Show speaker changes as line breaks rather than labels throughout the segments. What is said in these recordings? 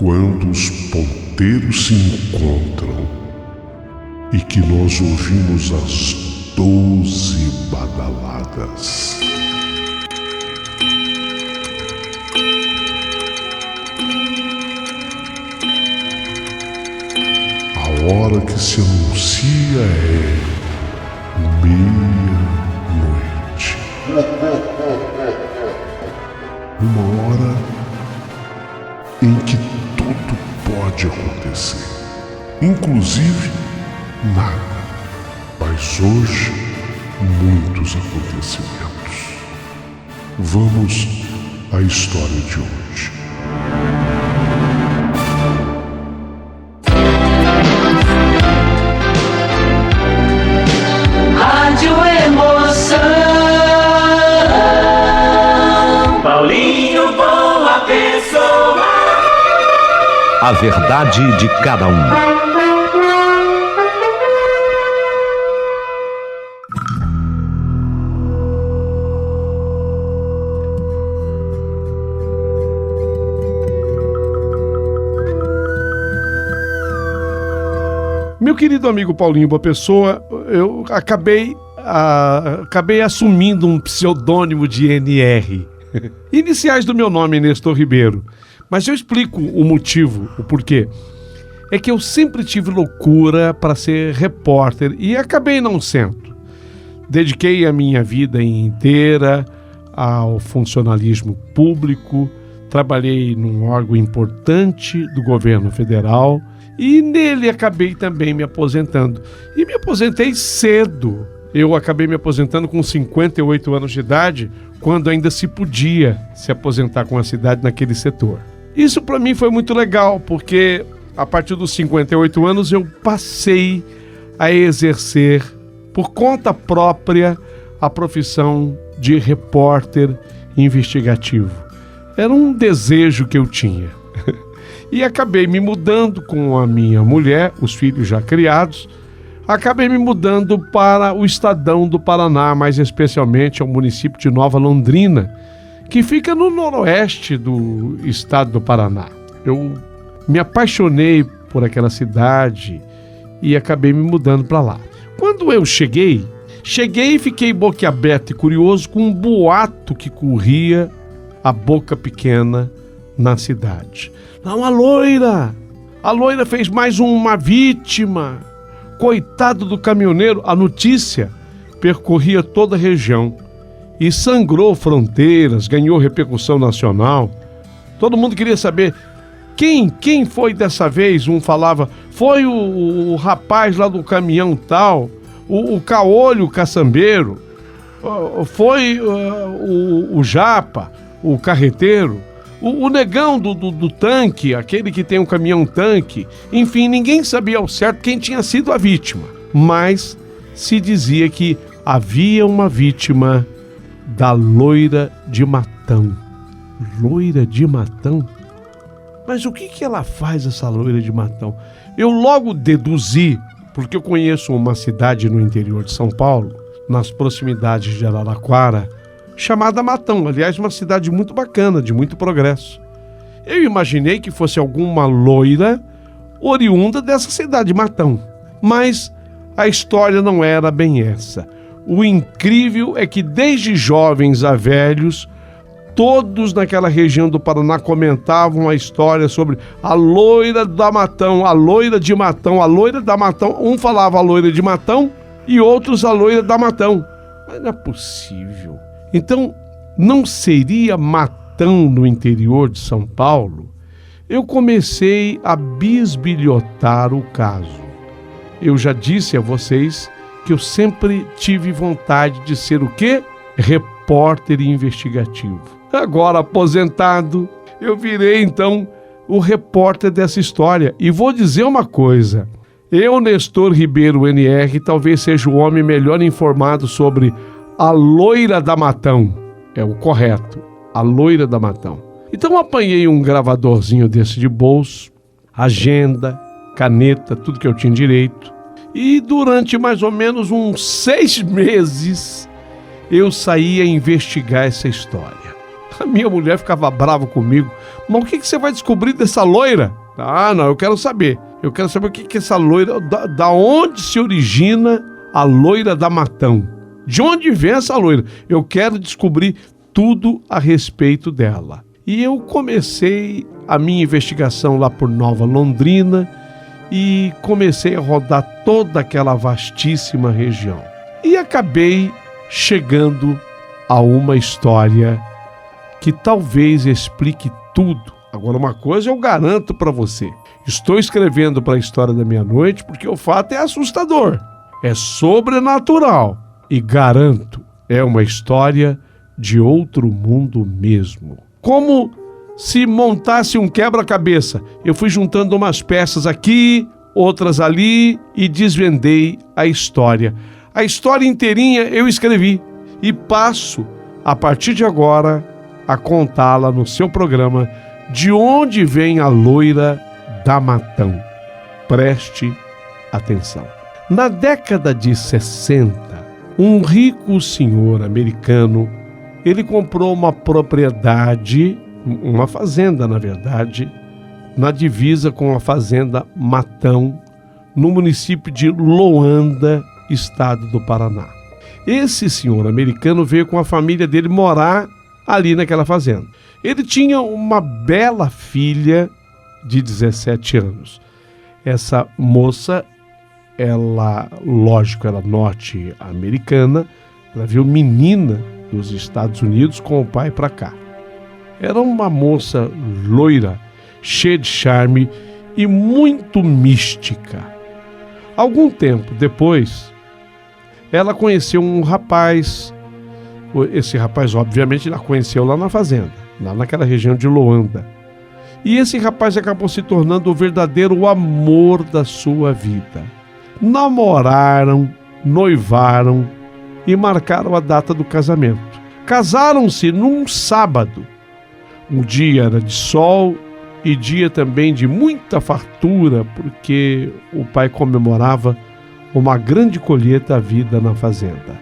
Quando os ponteiros se encontram e que nós ouvimos as 12 badaladas. A hora que se anuncia é meia-noite. Uma hora em que tudo pode acontecer, inclusive nada. Mas hoje, muitos acontecimentos. Vamos à história de hoje.
Rádio Emoção. Paulinho Boa Pessoa.
A verdade de cada um.
Meu querido amigo Paulinho Boa Pessoa, eu acabei assumindo um pseudônimo de NR. Iniciais do meu nome, Nestor Ribeiro. Mas eu explico o motivo, o porquê. É que eu sempre tive loucura para ser repórter e acabei não sendo. Dediquei a minha vida inteira ao funcionalismo público, trabalhei num órgão importante do governo federal e nele acabei também me aposentando. E me aposentei cedo. Eu acabei me aposentando com 58 anos de idade, quando ainda se podia se aposentar com a cidade naquele setor. Isso para mim foi muito legal, porque a partir dos 58 anos eu passei a exercer por conta própria a profissão de repórter investigativo. Era um desejo que eu tinha. E acabei me mudando com a minha mulher, os filhos já criados, acabei me mudando para o Estadão do Paraná, mais especialmente ao município de Nova Londrina, que fica no noroeste do estado do Paraná. Eu me apaixonei por aquela cidade e acabei me mudando para lá. Quando eu cheguei e fiquei boquiaberto e curioso com um boato que corria a boca pequena na cidade. Não, a loira fez mais uma vítima. Coitado do caminhoneiro, a notícia percorria toda a região e sangrou fronteiras, ganhou repercussão nacional. Todo mundo queria saber quem foi dessa vez. Um falava, foi o rapaz lá do caminhão tal, o caolho caçambeiro, foi o japa, o carreteiro, o negão do tanque, aquele que tem um caminhão-tanque. Enfim, ninguém sabia ao certo quem tinha sido a vítima. Mas se dizia que havia uma vítima da loira de Matão. Loira de Matão? Mas o que ela faz, essa loira de Matão? Eu logo deduzi, porque eu conheço uma cidade no interior de São Paulo, nas proximidades de Araraquara, chamada Matão. Aliás, uma cidade muito bacana, de muito progresso. Eu imaginei que fosse alguma loira oriunda dessa cidade, Matão. Mas a história não era bem essa. O incrível é que desde jovens a velhos, todos naquela região do Paraná comentavam a história sobre a loira da Matão, a loira de Matão, a loira da Matão. Um falava a loira de Matão e outros a loira da Matão. Mas não é possível. Então, não seria Matão no interior de São Paulo? Eu comecei a bisbilhotar o caso. Eu já disse a vocês que eu sempre tive vontade de ser o quê? Repórter investigativo. Agora aposentado, eu virei então o repórter dessa história. E vou dizer uma coisa, eu, Nestor Ribeiro, NR, talvez seja o homem melhor informado sobre a loira da Matão. É o correto, a loira da Matão. Então apanhei um gravadorzinho desse de bolso, agenda, caneta, tudo que eu tinha direito. E durante mais ou menos uns 6 meses, eu saí a investigar essa história. A minha mulher ficava brava comigo. Mas o que você vai descobrir dessa loira? Ah, não, eu quero saber. Eu quero saber o que essa loira... Da onde se origina a loira da Matão? De onde vem essa loira? Eu quero descobrir tudo a respeito dela. E eu comecei a minha investigação lá por Nova Londrina e comecei a rodar toda aquela vastíssima região. E acabei chegando a uma história que talvez explique tudo. Agora, uma coisa eu garanto para você. Estou escrevendo para a História da Meia-Noite porque o fato é assustador. É sobrenatural. E garanto, é uma história de outro mundo mesmo. Como se montasse um quebra-cabeça. Eu fui juntando umas peças aqui, outras ali e desvendei a história. A história inteirinha eu escrevi e passo, a partir de agora, a contá-la no seu programa De Onde Vem a Loira da Matão. Preste atenção. Na década de 60, um rico senhor americano, ele comprou uma propriedade, uma fazenda, na verdade, na divisa com a fazenda Matão, no município de Loanda, estado do Paraná. Esse senhor americano veio com a família dele morar ali naquela fazenda. Ele tinha uma bela filha de 17 anos. Essa moça, ela, lógico, era norte-americana, ela veio menina dos Estados Unidos com o pai para cá. Era uma moça loira, cheia de charme e muito mística. Algum tempo depois, ela conheceu um rapaz. Esse rapaz, obviamente, ela conheceu lá na fazenda, lá naquela região de Loanda. E esse rapaz acabou se tornando o verdadeiro amor da sua vida. Namoraram, noivaram e marcaram a data do casamento. Casaram-se num sábado. Um dia era de sol e dia também de muita fartura, porque o pai comemorava uma grande colheita à vida na fazenda.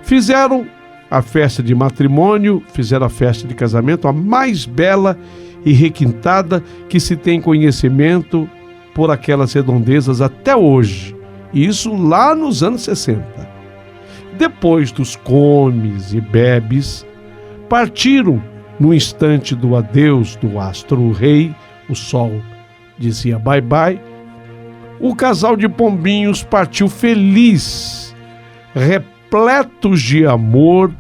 Fizeram a festa de matrimônio, fizeram a festa de casamento, a mais bela e requintada que se tem conhecimento por aquelas redondezas até hoje. E isso lá nos anos 60. Depois dos comes e bebes, partiram no instante do adeus do astro-rei, o sol dizia bye-bye, o casal de pombinhos partiu feliz, repletos de amor,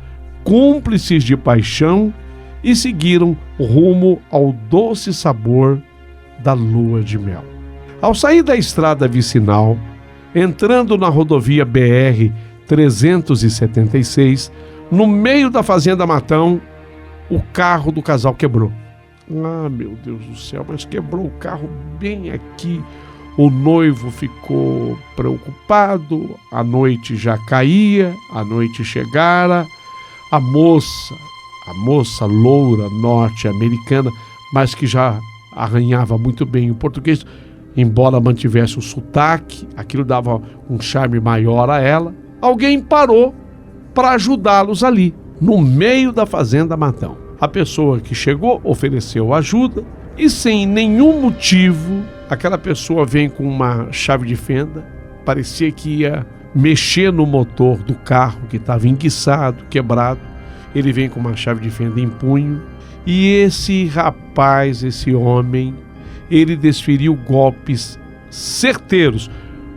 cúmplices de paixão, e seguiram rumo ao doce sabor da lua de mel. Ao sair da estrada vicinal, entrando na rodovia BR-376, no meio da fazenda Matão, o carro do casal quebrou. Ah, meu Deus do céu, mas quebrou o carro bem aqui. O noivo ficou preocupado, a noite já caía, a noite chegara. A moça loura norte-americana, mas que já arranhava muito bem o português, embora mantivesse o sotaque, aquilo dava um charme maior a ela. Alguém parou para ajudá-los ali, no meio da fazenda Matão. A pessoa que chegou ofereceu ajuda e, sem nenhum motivo, aquela pessoa vem com uma chave de fenda, parecia que ia mexer no motor do carro que estava enguiçado, quebrado. Ele vem com uma chave de fenda em punho e esse rapaz, esse homem, ele desferiu golpes certeiros.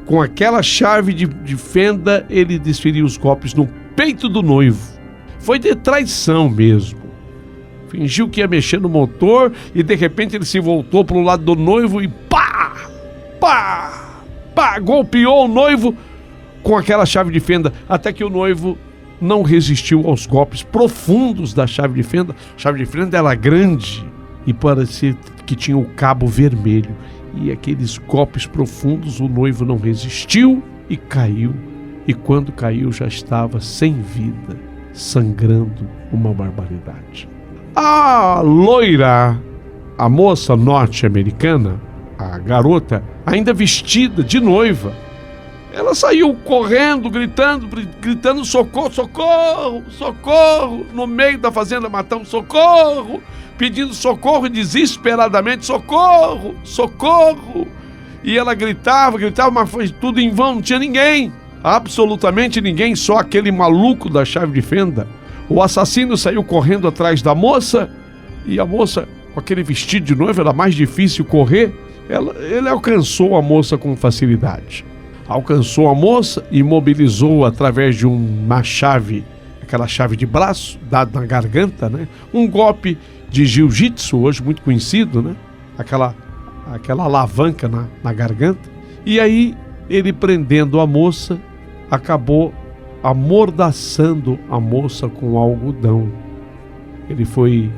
Com aquela chave de fenda, ele desferiu os golpes no peito do noivo. Foi de traição mesmo. Fingiu que ia mexer no motor e de repente ele se voltou para o lado do noivo e golpeou o noivo com aquela chave de fenda, até que o noivo não resistiu aos golpes profundos da chave de fenda. A chave de fenda era grande e parecia que tinha o cabo vermelho. E aqueles golpes profundos, o noivo não resistiu e caiu. E quando caiu já estava sem vida, sangrando uma barbaridade. A loira, a moça norte-americana, a garota, ainda vestida de noiva, Ela saiu correndo, gritando socorro, socorro, socorro, no meio da fazenda Matão, socorro, pedindo socorro desesperadamente, socorro, socorro. E ela gritava, mas foi tudo em vão, não tinha ninguém, absolutamente ninguém, só aquele maluco da chave de fenda. O assassino saiu correndo atrás da moça, e a moça, com aquele vestido de noiva, era mais difícil correr. Ele alcançou a moça com facilidade. Alcançou a moça, imobilizou através de uma chave, aquela chave de braço, dada na garganta, né? Um golpe de jiu-jitsu, hoje muito conhecido, né? Aquela alavanca na garganta. E aí, ele prendendo a moça, acabou amordaçando a moça com algodão. Ele foi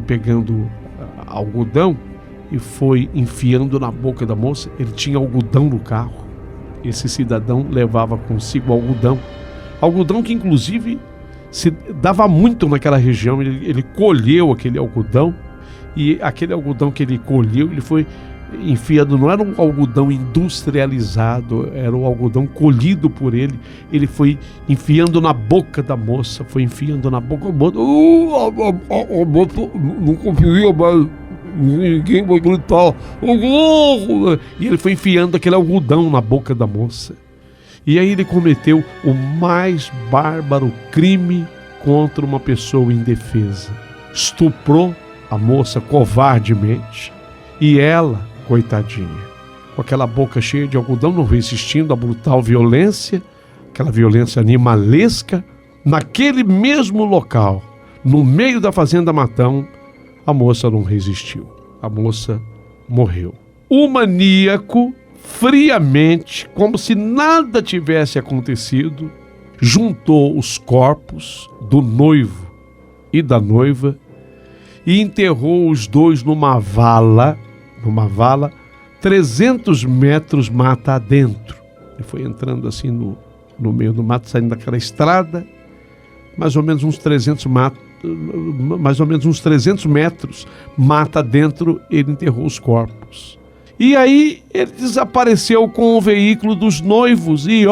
pegando algodão e foi enfiando na boca da moça. Ele tinha algodão no carro. Esse cidadão levava consigo algodão que inclusive se dava muito naquela região. Ele colheu aquele algodão, e aquele algodão que ele colheu, ele foi enfiando, não era um algodão industrializado, era um algodão colhido por ele. Ele foi enfiando na boca da moça, foi enfiando na boca da moça. A moça não conseguia mais, ninguém vai gritar, e ele foi enfiando aquele algodão na boca da moça. E aí ele cometeu o mais bárbaro crime contra uma pessoa indefesa. Estuprou a moça covardemente, e ela, coitadinha, com aquela boca cheia de algodão, não resistindo à brutal violência, aquela violência animalesca, naquele mesmo local, no meio da fazenda Matão, a moça não resistiu. A moça morreu. O maníaco, friamente, como se nada tivesse acontecido, juntou os corpos do noivo e da noiva e enterrou os dois numa vala 300 metros mata adentro. Ele foi entrando assim no meio do mato, saindo daquela estrada, mais ou menos uns 300 metros mata dentro, ele enterrou os corpos. E aí ele desapareceu com o veículo dos noivos e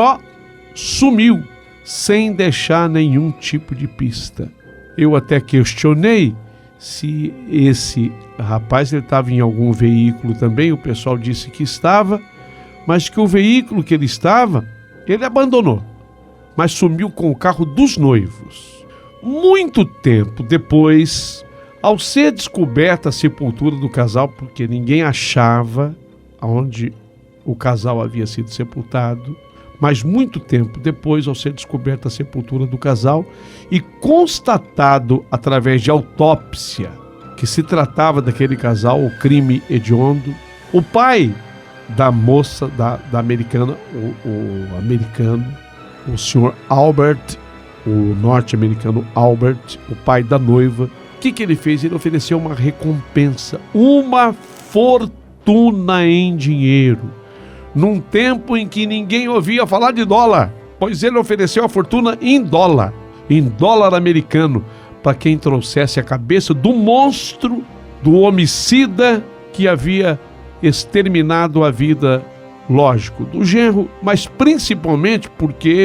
sumiu, sem deixar nenhum tipo de pista. Eu até questionei se esse rapaz estava em algum veículo também. O pessoal disse que estava, mas que o veículo que ele estava, ele abandonou, mas sumiu com o carro dos noivos. Muito tempo depois, ao ser descoberta a sepultura do casal, porque ninguém achava onde o casal havia sido sepultado, mas muito tempo depois, ao ser descoberta a sepultura do casal e constatado através de autópsia que se tratava daquele casal, o crime hediondo, o pai da moça, da americana, o americano, o senhor Albert, o norte-americano Albert, o pai da noiva, o que ele fez? Ele ofereceu uma recompensa, uma fortuna em dinheiro, num tempo em que ninguém ouvia falar de dólar, pois ele ofereceu a fortuna em dólar americano, para quem trouxesse a cabeça do monstro, do homicida que havia exterminado a vida, lógico, do genro, mas principalmente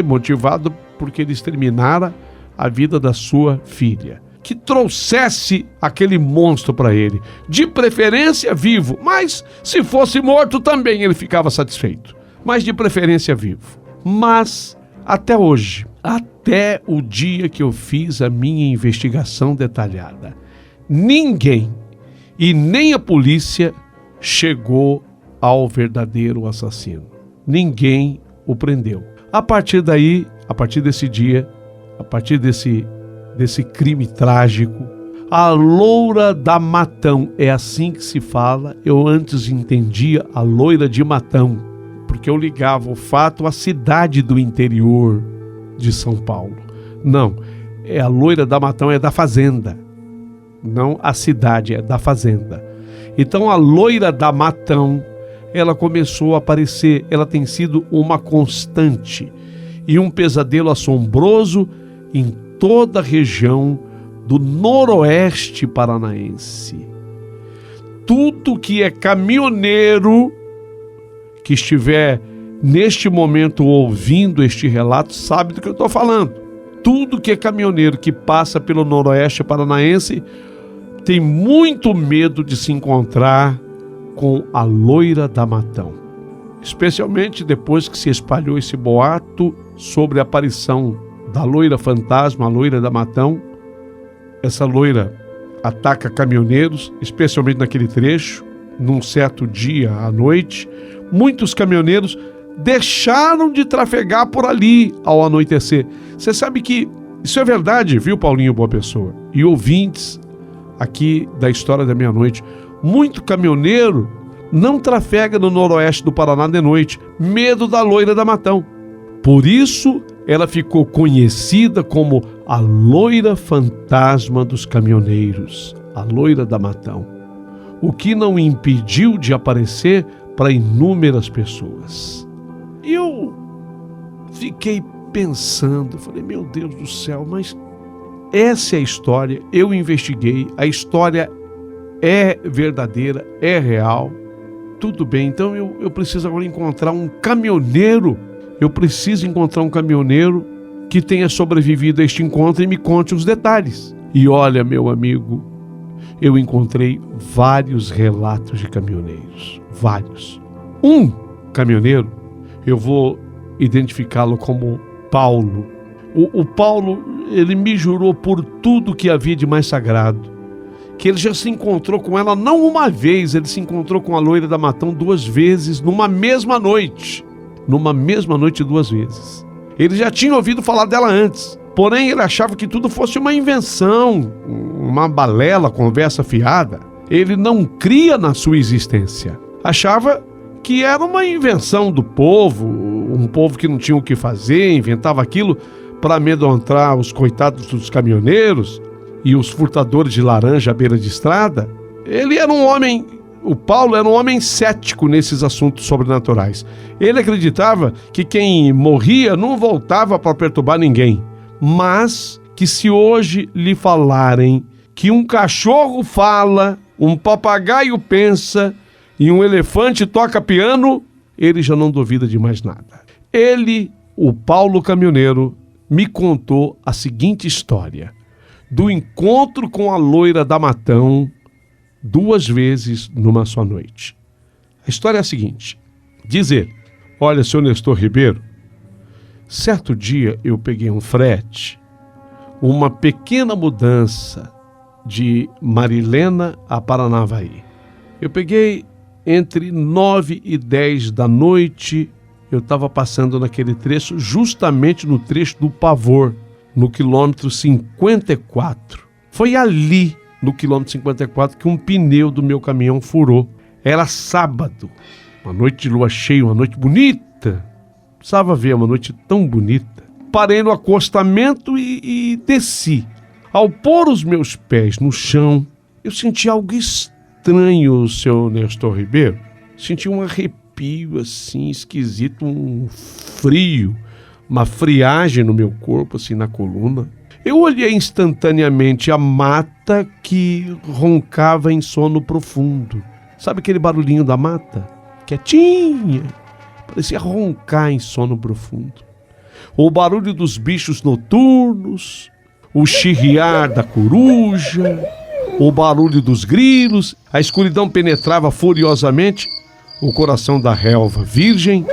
motivado porque ele exterminara a vida da sua filha. Que trouxesse aquele monstro para ele, de preferência vivo, mas se fosse morto também ele ficava satisfeito, mas de preferência vivo. Mas até hoje, até o dia que eu fiz a minha investigação detalhada, ninguém e nem a polícia chegou ao verdadeiro assassino. Ninguém o prendeu. A partir daí, a partir desse dia, a partir desse crime trágico, a loura da Matão, é assim que se fala. Eu antes entendia a loira de Matão, porque eu ligava o fato à cidade do interior de São Paulo. Não, a loira da Matão é da fazenda, não a cidade, é da fazenda. Então a loira da Matão, ela começou a aparecer, ela tem sido uma constante e um pesadelo assombroso em toda a região do noroeste paranaense. Tudo que é caminhoneiro, que estiver neste momento, ouvindo este relato, sabe do que eu estou falando. Tudo que é caminhoneiro que passa pelo Noroeste Paranaense tem muito medo de se encontrar com a loira da Matão. Especialmente depois que se espalhou esse boato sobre a aparição da loira fantasma, a loira da Matão. Essa loira ataca caminhoneiros, especialmente naquele trecho, num certo dia à noite. Muitos caminhoneiros deixaram de trafegar por ali ao anoitecer. Você sabe que isso é verdade, viu, Paulinho Boa Pessoa? E ouvintes aqui da História da Meia-Noite, muito caminhoneiro não trafega no noroeste do Paraná de noite, medo da loira da Matão. Por isso, ela ficou conhecida como a loira fantasma dos caminhoneiros, a loira da Matão, o que não impediu de aparecer para inúmeras pessoas. E eu fiquei pensando, falei, meu Deus do céu, mas essa é a história, eu investiguei, a história é verdadeira, é real, tudo bem, então eu preciso agora encontrar um caminhoneiro, que tenha sobrevivido a este encontro e me conte os detalhes. E olha, meu amigo, eu encontrei vários relatos de caminhoneiros, vários. Um caminhoneiro, eu vou identificá-lo como Paulo. O Paulo, ele me jurou por tudo que havia de mais sagrado, que ele já se encontrou com ela não uma vez, ele se encontrou com a loira da Matão 2 vezes, numa mesma noite 2 vezes. Ele já tinha ouvido falar dela antes, porém ele achava que tudo fosse uma invenção, uma balela, conversa fiada. Ele não cria na sua existência, achava que era uma invenção do povo, um povo que não tinha o que fazer, inventava aquilo para amedrontar os coitados dos caminhoneiros e os furtadores de laranja à beira de estrada. Ele era um homem, o Paulo era um homem cético nesses assuntos sobrenaturais. Ele acreditava que quem morria não voltava para perturbar ninguém, mas que se hoje lhe falarem que um cachorro fala, um papagaio pensa e um elefante toca piano, ele já não duvida de mais nada. Ele, o Paulo caminhoneiro, me contou a seguinte história do encontro com a loira da Matão 2 vezes numa só noite. A história é a seguinte, diz ele, olha, seu Nestor Ribeiro, certo dia eu peguei um frete, uma pequena mudança de Marilena a Paranavaí. Eu peguei entre 9 e 10 da noite, eu estava passando naquele trecho, justamente no trecho do Pavor, no quilômetro 54. Foi ali, no quilômetro 54, que um pneu do meu caminhão furou. Era sábado, uma noite de lua cheia, uma noite bonita. Precisava ver uma noite tão bonita. Parei no acostamento e desci. Ao pôr os meus pés no chão, eu senti algo estranho, seu Nestor Ribeiro. Senti um arrepio assim, esquisito, um frio, uma friagem no meu corpo, assim, na coluna. Eu olhei instantaneamente a mata que roncava em sono profundo. Sabe aquele barulhinho da mata? Quietinha. Parecia roncar em sono profundo. O barulho dos bichos noturnos, o chirriar da coruja, o barulho dos grilos. A escuridão penetrava furiosamente o coração da relva virgem.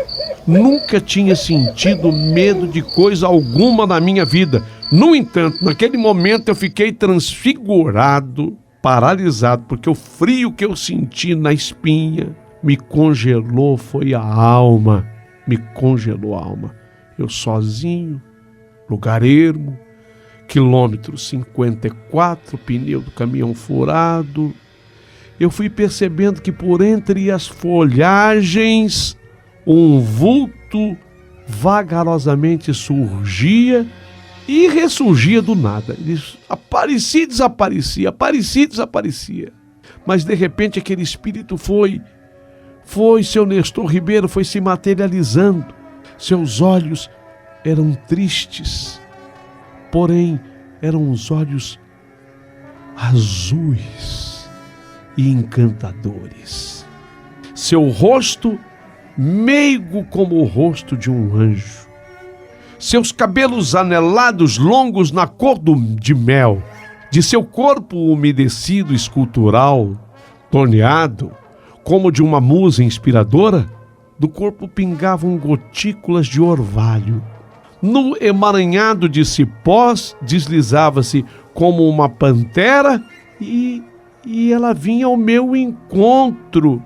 Nunca tinha sentido medo de coisa alguma na minha vida. No entanto, naquele momento eu fiquei transfigurado, paralisado, porque o frio que eu senti na espinha me congelou, foi a alma, me congelou a alma. Eu sozinho, lugar ermo, quilômetro 54, pneu do caminhão furado. Eu fui percebendo que por entre as folhagens um vulto vagarosamente surgia e ressurgia do nada. Ele aparecia e desaparecia, aparecia e desaparecia. Mas de repente aquele espírito foi, seu Nestor Ribeiro, foi se materializando. Seus olhos eram tristes, porém eram os olhos azuis e encantadores. Seu rosto meigo como o rosto de um anjo. Seus cabelos anelados, longos na cor de mel, de seu corpo umedecido, escultural, torneado, como de uma musa inspiradora, do corpo pingavam gotículas de orvalho. No emaranhado de cipós, deslizava-se como uma pantera e ela vinha ao meu encontro.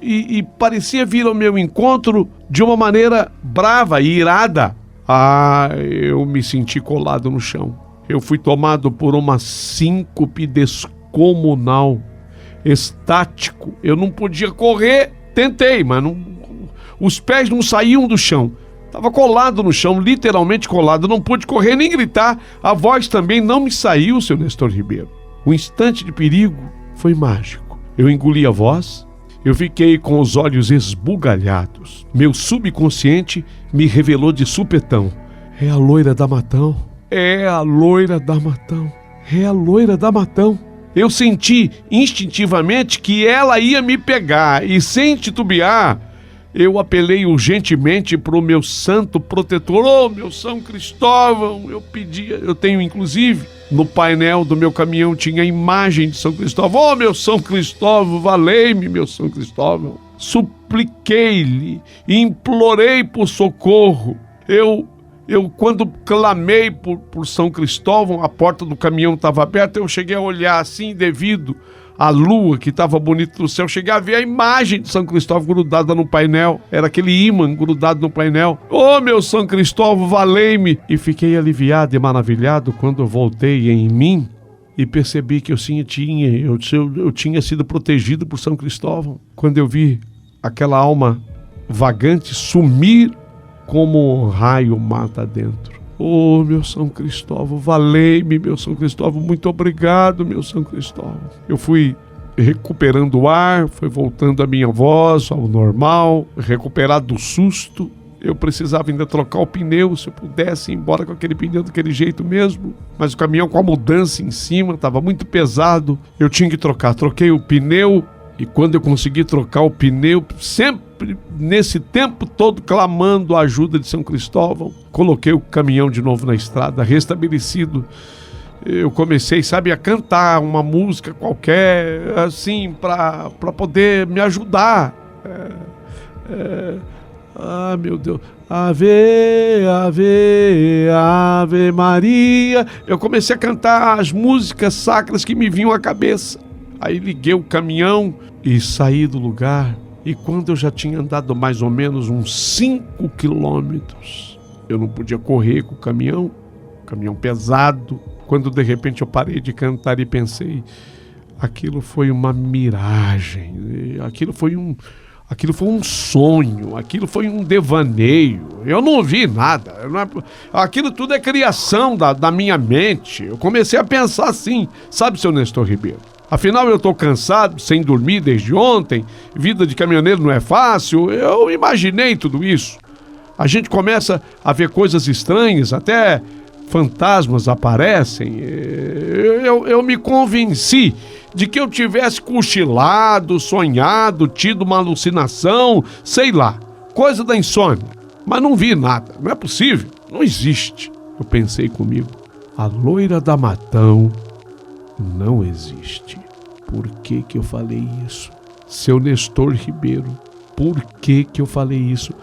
E parecia vir ao meu encontro de uma maneira brava e irada. Eu me senti colado no chão. Eu fui tomado por uma síncope descomunal, estático. Eu não podia correr, tentei, mas os pés não saíam do chão. Estava colado no chão, literalmente colado. Não pude correr nem gritar. A voz também não me saiu, seu Nestor Ribeiro. O instante de perigo foi mágico. Eu engoli a voz. Eu fiquei com os olhos esbugalhados. Meu subconsciente me revelou de supetão: é a loira da Matão. É a loira da Matão. É a loira da Matão. Eu senti instintivamente que ela ia me pegar e, sem titubear, eu apelei urgentemente para o meu santo protetor. Meu São Cristóvão, eu tenho inclusive, no painel do meu caminhão tinha a imagem de São Cristóvão. Meu São Cristóvão, valei-me, meu São Cristóvão. Supliquei-lhe, implorei por socorro. Eu quando clamei por São Cristóvão, a porta do caminhão estava aberta, eu cheguei a olhar assim, devido à lua que estava bonita no céu, cheguei a ver a imagem de São Cristóvão grudada no painel. Era aquele ímã grudado no painel. Meu São Cristóvão, valei-me! E fiquei aliviado e maravilhado quando eu voltei em mim e percebi que eu tinha sido protegido por São Cristóvão. Quando eu vi aquela alma vagante sumir como um raio mata dentro. Meu São Cristóvão, valei-me, meu São Cristóvão, muito obrigado, meu São Cristóvão. Eu fui recuperando o ar, foi voltando a minha voz ao normal, recuperado do susto. Eu precisava ainda trocar o pneu, se eu pudesse ir embora com aquele pneu daquele jeito mesmo. Mas o caminhão com a mudança em cima estava muito pesado, eu tinha que trocar. Troquei o pneu e quando eu consegui trocar o pneu, sempre nesse tempo todo clamando a ajuda de São Cristóvão, coloquei o caminhão de novo na estrada, restabelecido. Eu comecei, a cantar uma música qualquer, assim, para poder me ajudar. Meu Deus. Ave, ave, ave Maria. Eu comecei a cantar as músicas sacras que me vinham à cabeça. Aí liguei o caminhão e saí do lugar. E quando eu já tinha andado mais ou menos uns 5 quilômetros, eu não podia correr com o caminhão pesado. Quando de repente eu parei de cantar e pensei, aquilo foi uma miragem, aquilo foi um sonho, aquilo foi um devaneio. Eu não ouvi nada. Aquilo tudo é criação da minha mente. Eu comecei a pensar assim, sabe, seu Nestor Ribeiro? Afinal, eu estou cansado, sem dormir desde ontem, vida de caminhoneiro não é fácil. Eu imaginei tudo isso. A gente começa a ver coisas estranhas, até fantasmas aparecem. Eu me convenci de que eu tivesse cochilado, sonhado, tido uma alucinação, sei lá, coisa da insônia. Mas não vi nada, não é possível, não existe. Eu pensei comigo, a loira da Matão não existe. Por que eu falei isso? Seu Nestor Ribeiro, por que eu falei isso?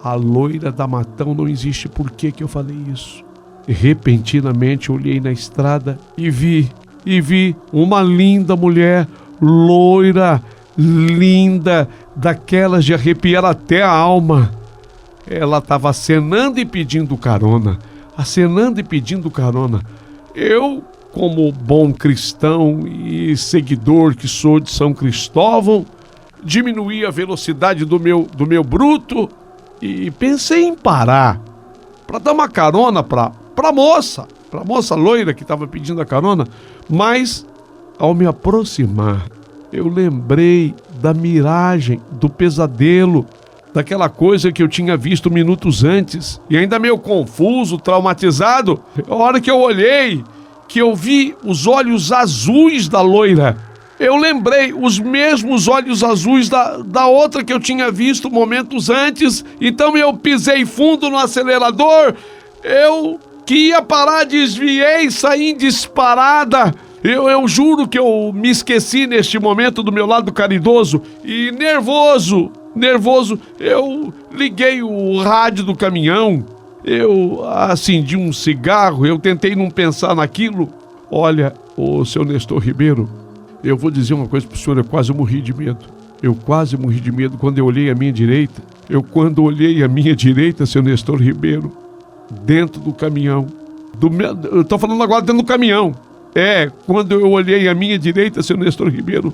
A loira da Matão não existe, por que eu falei isso? Repentinamente olhei na estrada e vi uma linda mulher, loira, linda, daquelas de arrepiar até a alma. Ela estava acenando e pedindo carona, Eu, como bom cristão e seguidor que sou de São Cristóvão, diminuí a velocidade do meu bruto e pensei em parar para dar uma carona para a moça loira que estava pedindo a carona. Mas, ao me aproximar, eu lembrei da miragem, do pesadelo, daquela coisa que eu tinha visto minutos antes, e ainda meio confuso, traumatizado, a hora que eu olhei, que eu vi os olhos azuis da loira, Eu lembrei os mesmos olhos azuis da outra que eu tinha visto momentos antes. Então eu pisei fundo no acelerador. Eu que ia parar, desviei, saí em disparada. Eu juro que eu me esqueci neste momento do meu lado caridoso. E nervoso, eu liguei o rádio do caminhão. Eu acendi um cigarro, eu tentei não pensar naquilo. Olha, ô seu Nestor Ribeiro, eu vou dizer uma coisa pro senhor, eu quase morri de medo. Eu quase morri de medo quando eu olhei à minha direita. Quando olhei à minha direita, seu Nestor Ribeiro, dentro do caminhão. Eu tô falando agora dentro do caminhão. Quando eu olhei à minha direita, seu Nestor Ribeiro,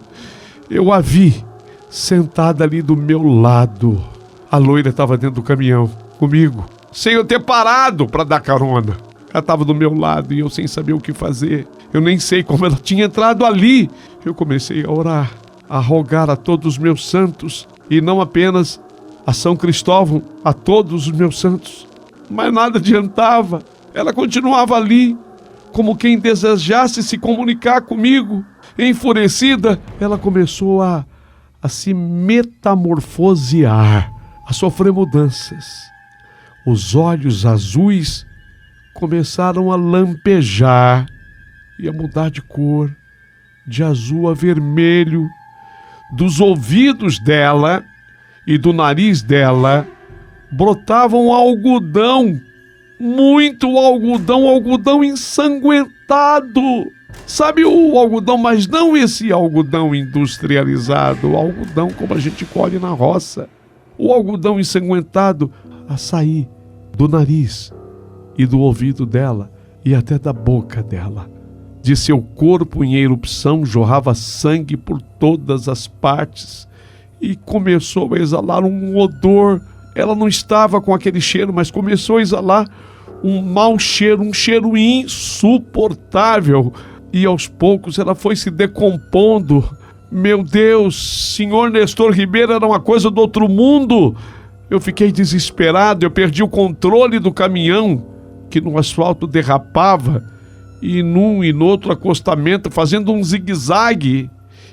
eu a vi sentada ali do meu lado. A loira estava dentro do caminhão, comigo, sem eu ter parado para dar carona. Ela estava do meu lado e eu sem saber o que fazer. Eu nem sei como ela tinha entrado ali. Eu comecei a orar, a rogar a todos os meus santos, e não apenas a São Cristóvão, a todos os meus santos. Mas nada adiantava. Ela continuava ali, como quem desejasse se comunicar comigo. Enfurecida, ela começou a se metamorfosear, a sofrer mudanças. Os olhos azuis começaram a lampejar e a mudar de cor, de azul a vermelho. Dos ouvidos dela e do nariz dela brotavam algodão, muito algodão ensanguentado. Sabe o algodão, mas não esse algodão industrializado, o algodão como a gente colhe na roça. O algodão ensanguentado a sair do nariz e do ouvido dela e até da boca dela. De seu corpo em erupção jorrava sangue por todas as partes e começou a exalar um odor. Ela não estava com aquele cheiro, mas começou a exalar um mau cheiro, um cheiro insuportável. E aos poucos ela foi se decompondo. Meu Deus, senhor Nestor Ribeiro, era uma coisa do outro mundo. Eu fiquei desesperado, eu perdi o controle do caminhão, que no asfalto derrapava, e num e no outro acostamento, fazendo um zigue-zague.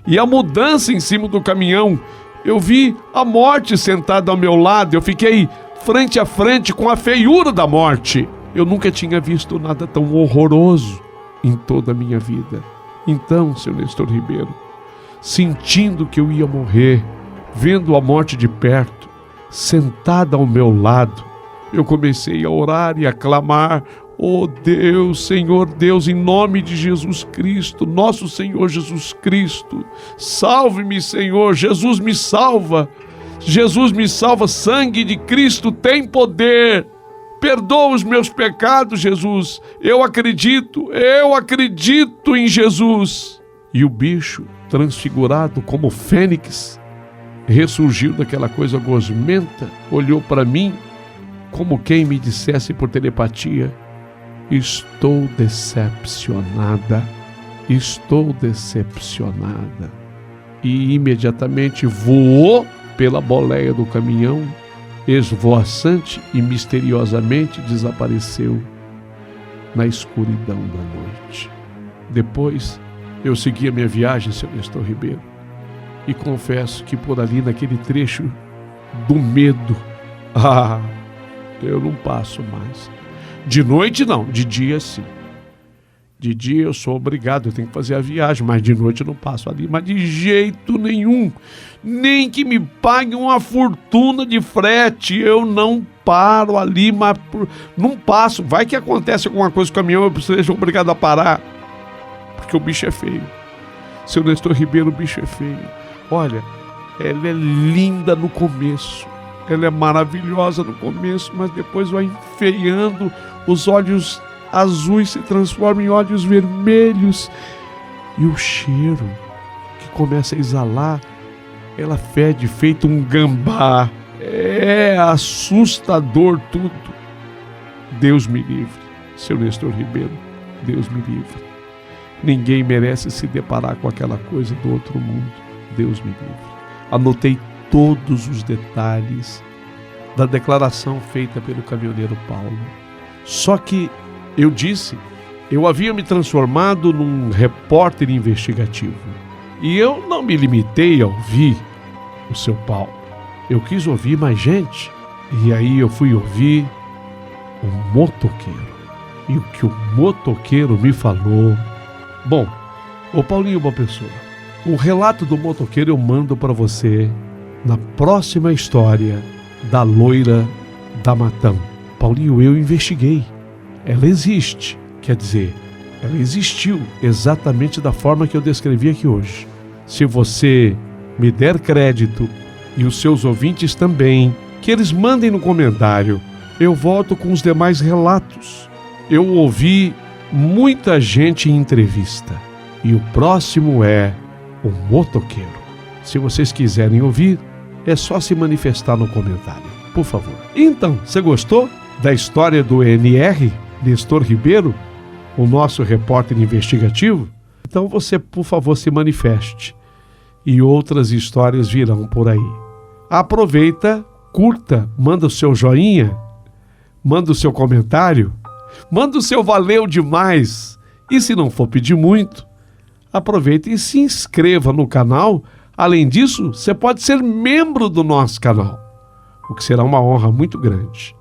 E a mudança em cima do caminhão, eu vi a morte sentada ao meu lado, eu fiquei frente a frente com a feiura da morte. Eu nunca tinha visto nada tão horroroso em toda a minha vida. Então, seu Nestor Ribeiro, sentindo que eu ia morrer, vendo a morte de perto, sentada ao meu lado, eu comecei a orar e a clamar: oh Deus, Senhor Deus, em nome de Jesus Cristo, nosso Senhor Jesus Cristo, salve-me, Senhor, Jesus me salva, sangue de Cristo tem poder, perdoa os meus pecados, Jesus, eu acredito em Jesus. E o bicho, transfigurado como fênix, ressurgiu daquela coisa gosmenta, olhou para mim como quem me dissesse por telepatia: estou decepcionada. E imediatamente voou pela boleia do caminhão, esvoaçante e misteriosamente desapareceu na escuridão da noite. Depois eu segui a minha viagem, seu Nestor Ribeiro, e confesso que por ali, naquele trecho do medo, eu não passo mais. De noite não, de dia sim. De dia eu sou obrigado, eu tenho que fazer a viagem, mas de noite eu não passo ali, mas de jeito nenhum. Nem que me paguem uma fortuna de frete, eu não paro ali, mas não passo. Vai que acontece alguma coisa com o caminhão, eu seja obrigado a parar, porque o bicho é feio. Seu Nestor Ribeiro, o bicho é feio. Olha, ela é linda no começo, ela é maravilhosa no começo, mas depois vai enfeiando, os olhos azuis se transformam em olhos vermelhos, e o cheiro que começa a exalar, ela fede feito um gambá. É assustador tudo. Deus me livre, seu Nestor Ribeiro, Deus me livre. Ninguém merece se deparar com aquela coisa do outro mundo. Deus me livre. Anotei todos os detalhes da declaração feita pelo caminhoneiro Paulo. Só que eu havia me transformado num repórter investigativo. E eu não me limitei a ouvir o seu Paulo. Eu quis ouvir mais gente. E aí eu fui ouvir o motoqueiro. E o que o motoqueiro me falou... Bom, ô Paulinho Boa Pessoa, o relato do motoqueiro eu mando para você na próxima história da loira da Matão. Paulinho, eu investiguei. Ela existe. Quer dizer, ela existiu exatamente da forma que eu descrevi aqui hoje. Se você me der crédito e os seus ouvintes também, que eles mandem no comentário, eu volto com os demais relatos. Eu ouvi muita gente em entrevista e o próximo é o motoqueiro. Se vocês quiserem ouvir, é só se manifestar no comentário, por favor. Então, você gostou da história do NR, Nestor Ribeiro, o nosso repórter investigativo? Então você, por favor, se manifeste. E outras histórias virão por aí. Aproveita, curta, manda o seu joinha, manda o seu comentário, manda o seu valeu demais. E se não for pedir muito, aproveita e se inscreva no canal. Além disso, você pode ser membro do nosso canal, o que será uma honra muito grande.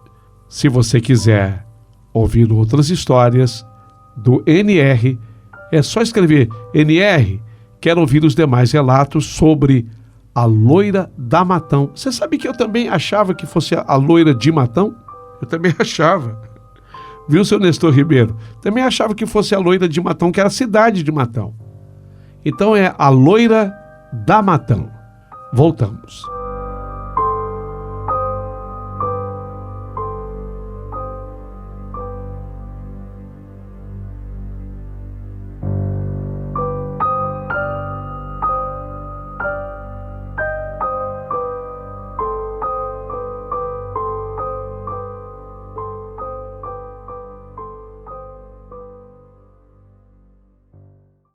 Se você quiser ouvir outras histórias do NR, é só escrever NR, quero ouvir os demais relatos sobre a loira da Matão. Você sabe que eu também achava que fosse a loira de Matão? Eu também achava. Viu, seu Nestor Ribeiro? Também achava que fosse a loira de Matão, que era a cidade de Matão. Então é a loira da Matão. Voltamos.